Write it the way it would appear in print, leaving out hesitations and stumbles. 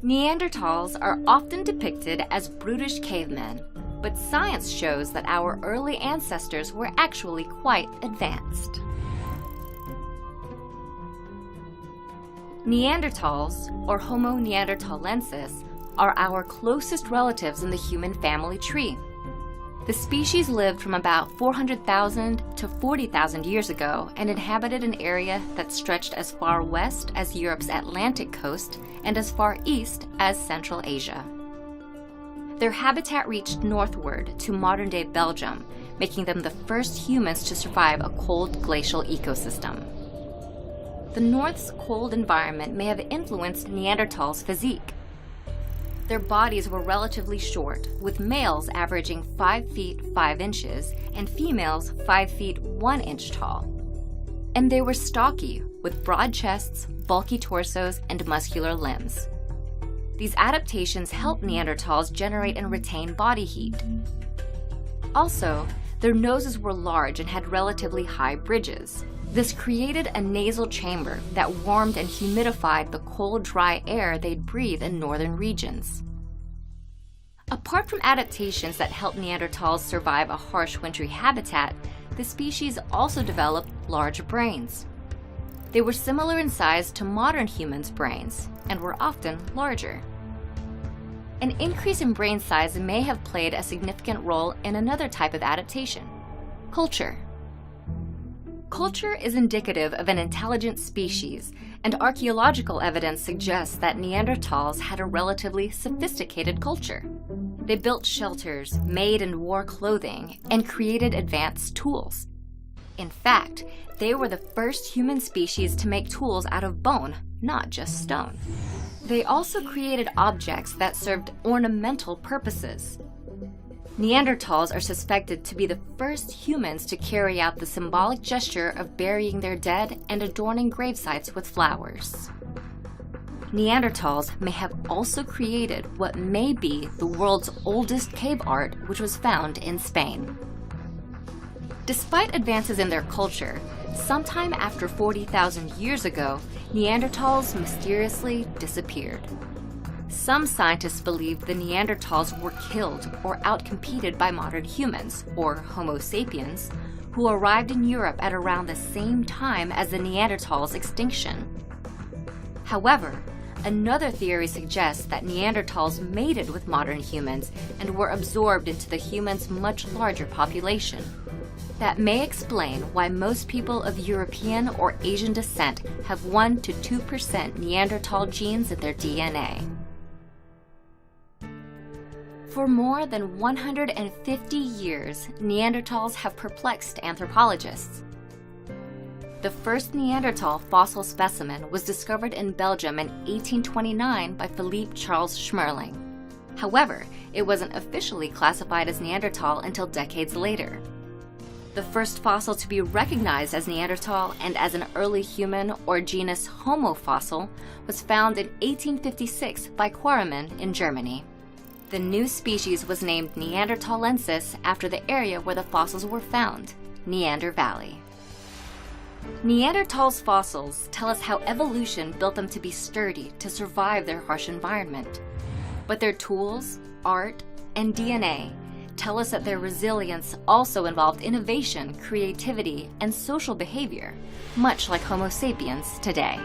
Neanderthals are often depicted as brutish cavemen, but science shows that our early ancestors were actually quite advanced. Neanderthals, or Homo neanderthalensis, are our closest relatives in the human family tree. The species lived from about 400,000 to 40,000 years ago and inhabited an area that stretched as far west as Europe's Atlantic coast and as far east as Central Asia. Their habitat reached northward to modern-day Belgium, making them the first humans to survive a cold glacial ecosystem. The North's cold environment may have influenced Neanderthals' physique. Their bodies were relatively short, with males averaging 5 feet 5 inches and females 5 feet 1 inch tall. And they were stocky, with broad chests, bulky torsos, and muscular limbs. These adaptations helped Neanderthals generate and retain body heat. Also, their noses were large and had relatively high bridges. This created a nasal chamber that warmed and humidified the cold, dry air they'd breathe in northern regions. Apart from adaptations that helped Neanderthals survive a harsh wintry habitat, the species also developed large brains. They were similar in size to modern humans' brains and were often larger. An increase in brain size may have played a significant role in another type of adaptation: culture. Culture is indicative of an intelligent species, and archaeological evidence suggests that Neanderthals had a relatively sophisticated culture. They built shelters, made and wore clothing, and created advanced tools. In fact, they were the first human species to make tools out of bone, not just stone. They also created objects that served ornamental purposes. Neanderthals are suspected to be the first humans to carry out the symbolic gesture of burying their dead and adorning gravesites with flowers. Neanderthals may have also created what may be the world's oldest cave art, which was found in Spain. Despite advances in their culture, sometime after 40,000 years ago, Neanderthals mysteriously disappeared. Some scientists believe the Neanderthals were killed or outcompeted by modern humans, or Homo sapiens, who arrived in Europe at around the same time as the Neanderthals' extinction. However, another theory suggests that Neanderthals mated with modern humans and were absorbed into the humans' much larger population. That may explain why most people of European or Asian descent have 1 to 2% Neanderthal genes in their DNA. For more than 150 years, Neanderthals have perplexed anthropologists. The first Neanderthal fossil specimen was discovered in Belgium in 1829 by Philippe Charles Schmerling. However, it wasn't officially classified as Neanderthal until decades later. The first fossil to be recognized as Neanderthal and as an early human or genus Homo fossil was found in 1856 by Quareman in Germany. The new species was named Neanderthalensis after the area where the fossils were found, Neander Valley. Neanderthals' fossils tell us how evolution built them to be sturdy to survive their harsh environment. But their tools, art, and DNA tell us that their resilience also involved innovation, creativity, and social behavior, much like Homo sapiens today.